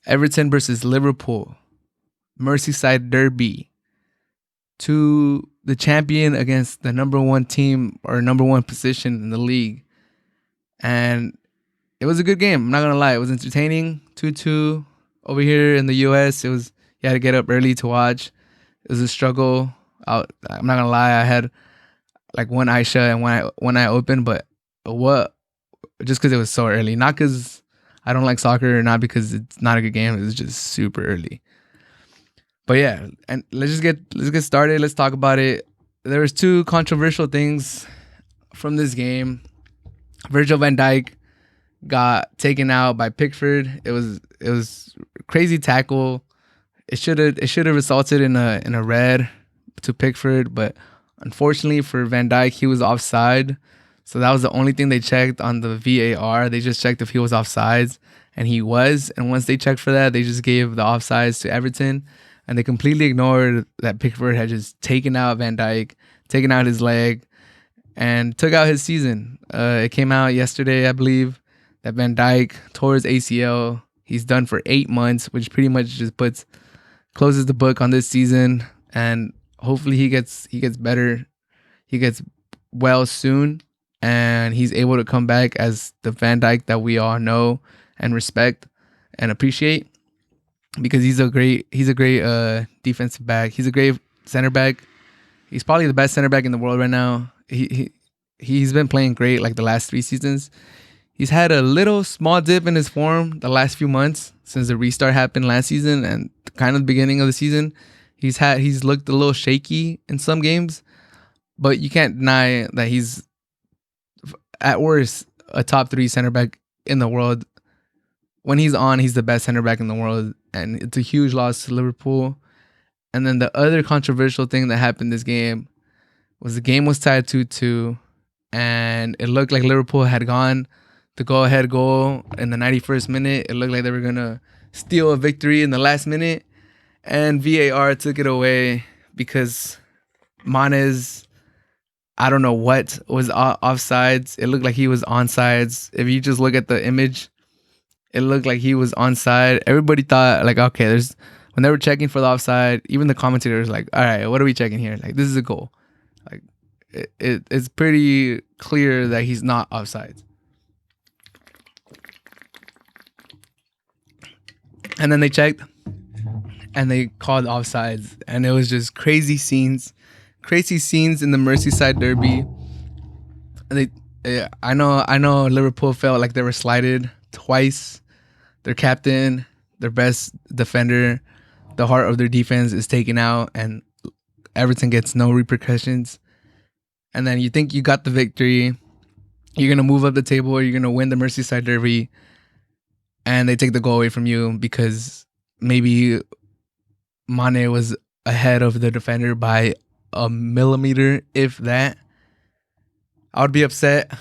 Everton versus Liverpool, Merseyside Derby. To the champion against the number one team or number one position in the league. And it was a good game. I'm not going to lie. It was entertaining. 2-2 over here in the U.S. You had to get up early to watch. It was a struggle. I'm not going to lie. I had like one eye shut and one eye open, but just because it was so early. Not because I don't like soccer, not because it's not a good game. It was just super early. But yeah, and let's get started. Let's talk about it. There was two controversial things from this game. Virgil van Dijk got taken out by Pickford. It was crazy tackle. It should have resulted in a red to Pickford, but unfortunately for Van Dijk, he was offside. So that was the only thing they checked on the VAR. They just checked if he was offsides, and he was. And once they checked for that, they just gave the offsides to Everton. And they completely ignored that Pickford had just taken out Van Dijk, taken out his leg, and took out his season. It came out yesterday, I believe, that Van Dijk tore his ACL. He's done for 8 months, which pretty much just closes the book on this season. And hopefully he gets better. He gets well soon, and he's able to come back as the Van Dijk that we all know and respect and appreciate. Because he's a great defensive back. He's a great center back. He's probably the best center back in the world right now. He's been playing great like the last 3 seasons. He's had a little small dip in his form the last few months since the restart happened last season and kind of the beginning of the season. He's looked a little shaky in some games, but you can't deny that he's at worst a top 3 center back in the world. When he's on, he's the best center back in the world, and it's a huge loss to Liverpool. And then the other controversial thing that happened this game was the game was tied 2-2, and it looked like Liverpool had gone the go-ahead goal in the 91st minute. It looked like they were going to steal a victory in the last minute, and VAR took it away because Mane's, I don't know what, was offsides. It looked like he was onsides. If you just look at the image, it looked like he was onside. Everybody thought, like, okay, when they were checking for the offside, even the commentators like, all right, what are we checking here? Like, this is a goal. Like, it's pretty clear that he's not offside. And then they checked, and they called offsides, and it was just crazy scenes in the Merseyside Derby. And I know Liverpool felt like they were slighted twice. Their captain, their best defender, the heart of their defense is taken out, and Everton gets no repercussions. And then you think you got the victory, you're gonna move up the table, or you're gonna win the Merseyside Derby, and they take the goal away from you because maybe Mane was ahead of the defender by a millimeter, if that. I would be upset,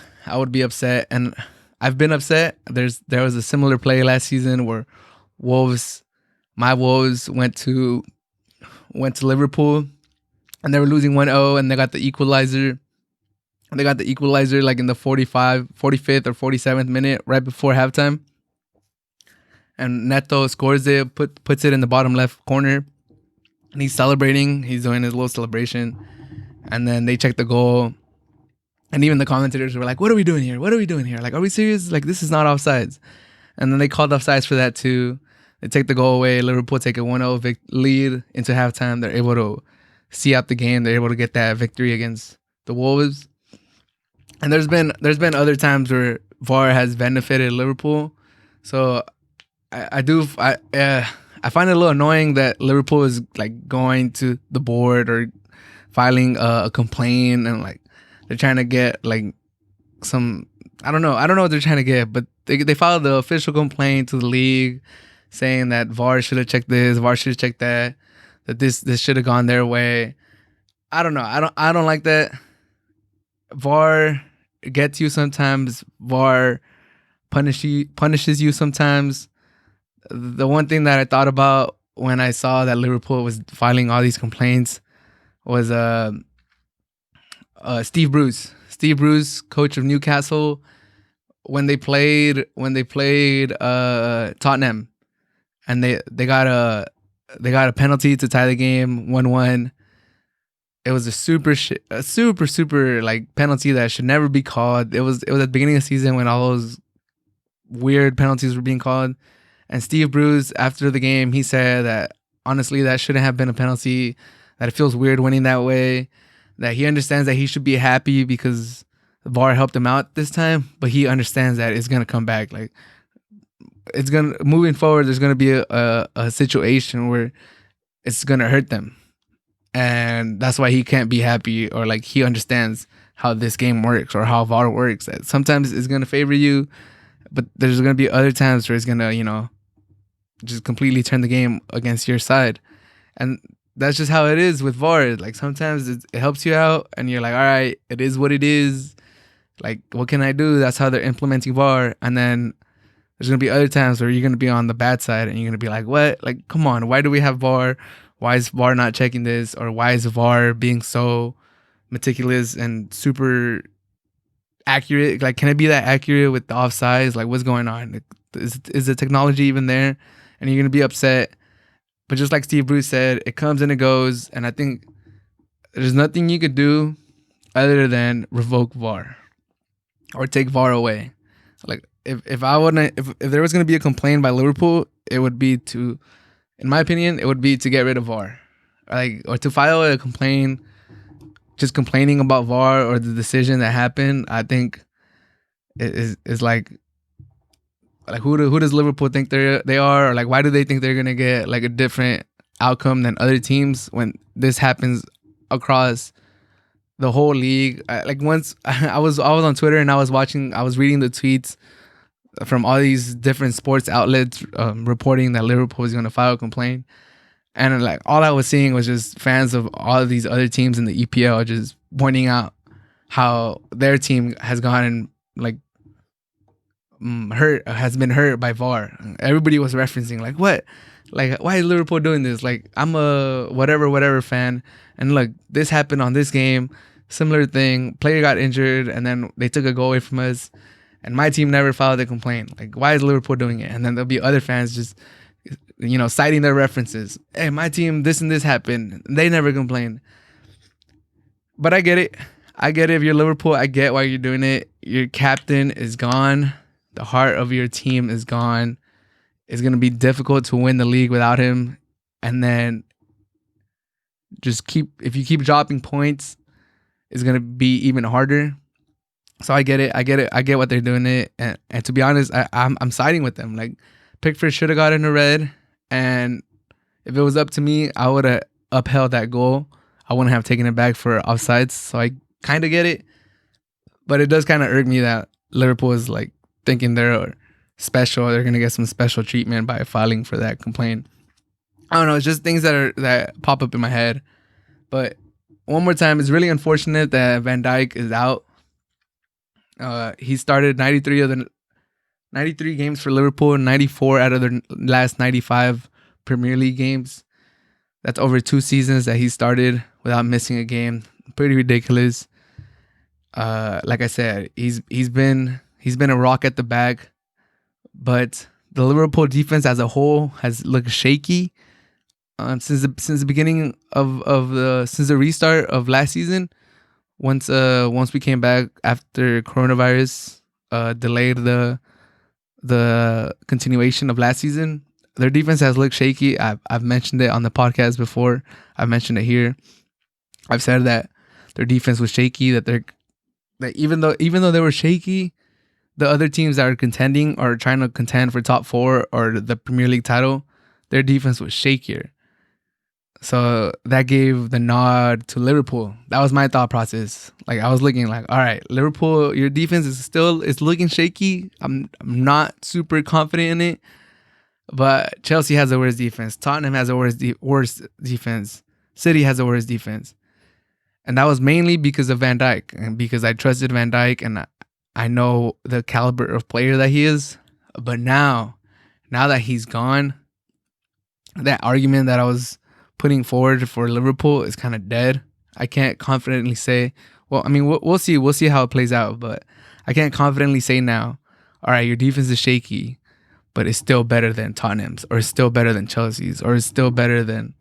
and I've been upset. There was a similar play last season where my Wolves went to Liverpool, and they were losing 1-0, and they got the equalizer. They got the equalizer like in the 45th or 47th minute, right before halftime. And Neto scores it, puts it in the bottom left corner, and he's celebrating. He's doing his little celebration, and then they check the goal. And even the commentators were like, what are we doing here? Like, are we serious? Like, this is not offsides. And then they called offsides for that too. They take the goal away. Liverpool take a 1-0 lead into halftime. They're able to see out the game. They're able to get that victory against the Wolves. And there's been other times where VAR has benefited Liverpool. So I find it a little annoying that Liverpool is like going to the board or filing a complaint, and like they're trying to get like some, I don't know what they're trying to get, but they filed the official complaint to the league saying that VAR should have checked this, VAR should have checked that this should have gone their way. I don't know. I don't like that. VAR gets you sometimes. VAR punishes you sometimes. The one thing that I thought about when I saw that Liverpool was filing all these complaints was Steve Bruce. Steve Bruce, coach of Newcastle, when they played Tottenham, and they got a penalty to tie the game 1-1. It was a super like penalty that should never be called. It was at the beginning of the season when all those weird penalties were being called. And Steve Bruce, after the game, he said that honestly that shouldn't have been a penalty, that it feels weird winning that way, that he understands that he should be happy because the VAR helped him out this time, but he understands that it's gonna come back. Like, it's gonna, moving forward, there's gonna be a situation where it's gonna hurt them. And that's why he can't be happy, or like he understands how this game works or how VAR works. That sometimes it's gonna favor you, but there's gonna be other times where it's gonna, just completely turn the game against your side. And that's just how it is with VAR. Like, sometimes it helps you out and you're like, all right, it is what it is. Like, what can I do? That's how they're implementing VAR. And then there's going to be other times where you're going to be on the bad side and you're going to be like, what? Like, come on. Why do we have VAR? Why is VAR not checking this? Or why is VAR being so meticulous and super accurate? Like, can it be that accurate with the offsides? Like, what's going on? Is the technology even there? And you're going to be upset. But just like Steve Bruce said, it comes and it goes. And I think there's nothing you could do other than revoke VAR or take VAR away. Like, if there was going to be a complaint by Liverpool, it would be to, in my opinion, it would be to get rid of VAR. Like, or to file a complaint, just complaining about VAR or the decision that happened. I think is like who does Liverpool think they are, or like why do they think they're gonna get like a different outcome than other teams when this happens across the whole league? Like, once I was on Twitter and I was reading the tweets from all these different sports outlets reporting that Liverpool is gonna file a complaint, and like all I was seeing was just fans of all of these other teams in the EPL just pointing out how their team has gotten like has been hurt by VAR. Everybody was referencing like, what, like, why is Liverpool doing this? Like, I'm a whatever fan, and look, this happened on this game, similar thing, player got injured and then they took a goal away from us and my team never filed a complaint. Like, why is Liverpool doing it? And then there'll be other fans just citing their references. Hey, my team, this and this happened, they never complained. But I get it. If you're Liverpool, I get why you're doing it. Your captain is gone. The heart of your team is gone. It's going to be difficult to win the league without him. And then if you keep dropping points, it's going to be even harder. So I get it. I get what they're doing it. And to be honest, I'm siding with them. Like, Pickford should have gotten a red. And if it was up to me, I would have upheld that goal. I wouldn't have taken it back for offsides. So I kind of get it. But it does kind of irk me that Liverpool is like thinking they're special. They're going to get some special treatment by filing for that complaint. I don't know. It's just things that pop up in my head. But one more time, it's really unfortunate that Van Dijk is out. He started 93 games for Liverpool, 94 out of their last 95 Premier League games. That's over 2 seasons that he started without missing a game. Pretty ridiculous. Like I said, he's been a rock at the back, but the Liverpool defense as a whole has looked shaky since the beginning since the restart of last season. Once we came back after coronavirus delayed the continuation of last season, their defense has looked shaky. I've mentioned it on the podcast before. I've mentioned it here. I've said that their defense was shaky. That even though they were shaky, the other teams that are contending or trying to contend for top 4 or the Premier League title, their defense was shakier. So that gave the nod to Liverpool. That was my thought process. Like, I was looking like, all right, Liverpool, your defense is looking shaky. I'm not super confident in it. But Chelsea has the worst defense. Tottenham has the worst defense. City has the worst defense. And that was mainly because of Van Dijk and because I trusted Van Dijk and I know the caliber of player that he is. But now that he's gone, that argument that I was putting forward for Liverpool is kind of dead. I can't confidently say, well, I mean, we'll see. We'll see how it plays out. But I can't confidently say now, all right, your defense is shaky, but it's still better than Tottenham's, or it's still better than Chelsea's, or it's still better than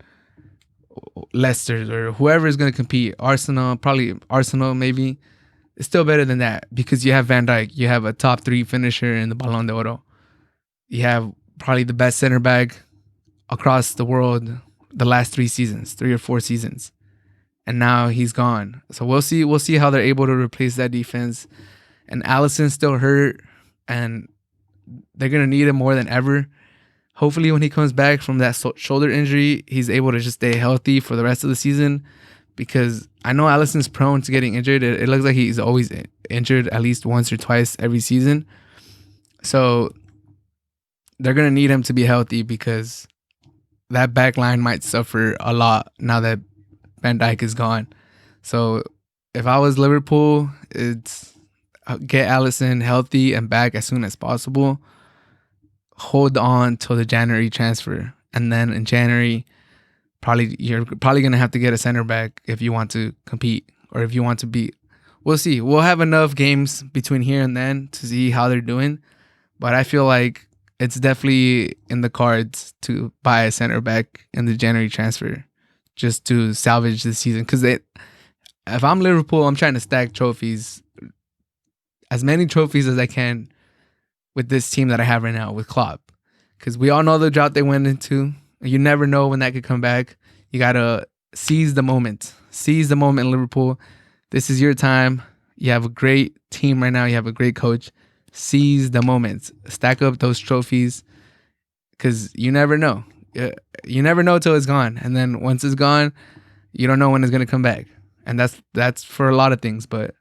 Leicester's, or whoever is going to compete. Arsenal maybe. It's still better than that because you have Van Dijk. You have a top 3 finisher in the Ballon d'Oro. You have probably the best center back across the world the last 3 or 4 seasons. And now he's gone. So we'll see how they're able to replace that defense. And Alisson's still hurt, and they're going to need him more than ever. Hopefully when he comes back from that shoulder injury, he's able to just stay healthy for the rest of the season, because I know Alisson's prone to getting injured. It looks like he's always injured at least once or twice every season. So they're going to need him to be healthy, because that back line might suffer a lot now that Van Dijk is gone. So if I was Liverpool, it's get Alisson healthy and back as soon as possible. Hold on till the January transfer. And then in January, you're probably going to have to get a center back if you want to compete, or if you want to be. We'll see. We'll have enough games between here and then to see how they're doing. But I feel like it's definitely in the cards to buy a center back in the January transfer just to salvage the season. Because if I'm Liverpool, I'm trying to stack trophies, as many trophies as I can with this team that I have right now with Klopp. Because we all know the drought they went into. You never know when that could come back. You got to seize the moment. Seize the moment, Liverpool. This is your time. You have a great team right now. You have a great coach. Seize the moment. Stack up those trophies, because you never know. You never know till it's gone. And then once it's gone, you don't know when it's going to come back. And that's for a lot of things. But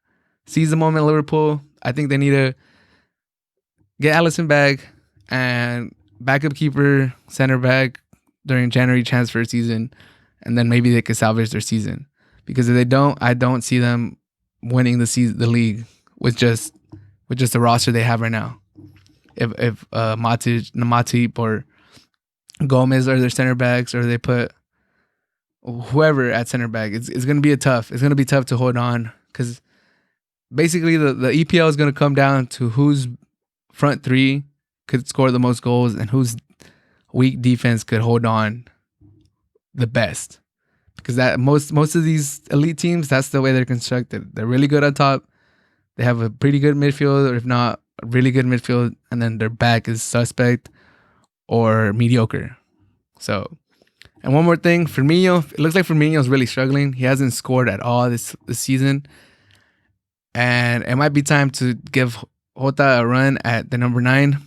seize the moment, Liverpool. I think they need to get Alisson back and backup keeper, center back during January transfer season. And then maybe they could salvage their season. Because if they don't, I don't see them winning the league with just the roster they have right now. If Matip or Gomez are their center backs, or they put whoever at center back, it's going to be tough. It's going to be tough to hold on, because basically the EPL is going to come down to whose front 3 could score the most goals and whose weak defense could hold on the best. Because that most of these elite teams, that's the way they're constructed. They're really good on top. They have a pretty good midfield, or if not, a really good midfield, and then their back is suspect or mediocre. So, and one more thing, Firmino. It looks like Firmino's really struggling. He hasn't scored at all this season. And it might be time to give Jota a run at the number 9.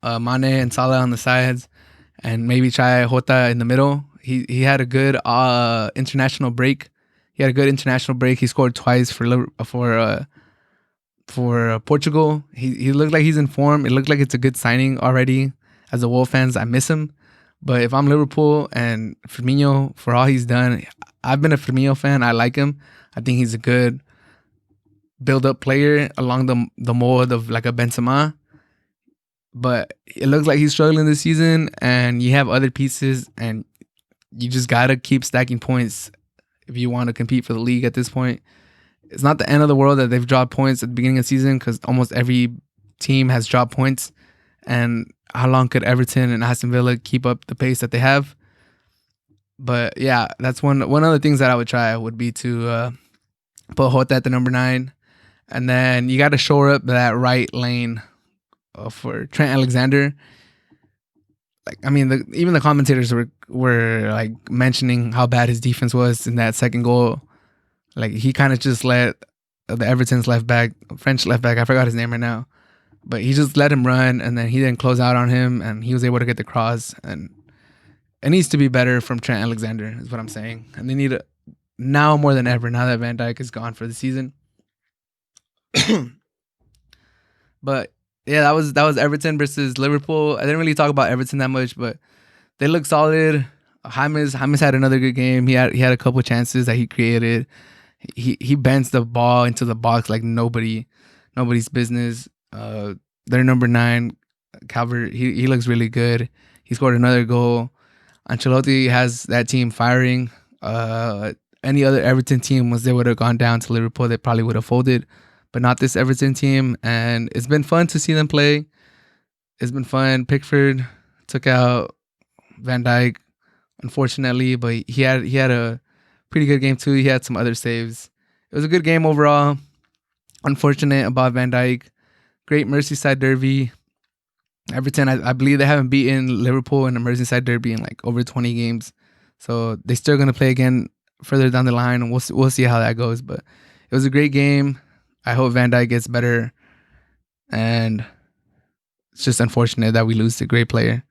Mane and Salah on the sides, and maybe try Jota in the middle. He had a good international break. He scored twice for Portugal. He looked like he's in form. It looked like it's a good signing already. As a Wolves fans, I miss him. But if I'm Liverpool and Firmino, for all he's done, I've been a Firmino fan. I like him. I think he's a good build-up player along the mold of like a Benzema. But it looks like he's struggling this season, and you have other pieces, and you just got to keep stacking points if you want to compete for the league at this point. It's not the end of the world that they've dropped points at the beginning of the season, because almost every team has dropped points. And how long could Everton and Aston Villa keep up the pace that they have? But yeah, that's one of the things that I would try would be to put Jota at the number 9. And then you got to shore up that right lane for Trent Alexander. Like, I mean, even the commentators were like mentioning how bad his defense was in that second goal. Like, he kind of just let the Everton's French left back, I forgot his name right now, but he just let him run, and then he didn't close out on him, and he was able to get the cross. And it needs to be better from Trent Alexander, is what I'm saying. And they need to, now more than ever, now that Van Dijk is gone for the season. But yeah, that was Everton versus Liverpool. I didn't really talk about Everton that much, but they look solid. James had another good game. He had a couple chances that he created. He bends the ball into the box like nobody's business. Their number 9, Calvert, he looks really good. He scored another goal. Ancelotti has that team firing. Any other Everton team, once they would have gone down to Liverpool, they probably would have folded. But not this Everton team. And it's been fun to see them play. It's been fun. Pickford took out Van Dijk, unfortunately, but he had a pretty good game too. He had some other saves. It was a good game overall. Unfortunate about Van Dijk. Great Merseyside derby. Everton, I believe they haven't beaten Liverpool in a Merseyside derby in like over 20 games. So they're still going to play again further down the line, and we'll see how that goes. But it was a great game. I hope Van Dijk gets better. And it's just unfortunate that we lose a great player.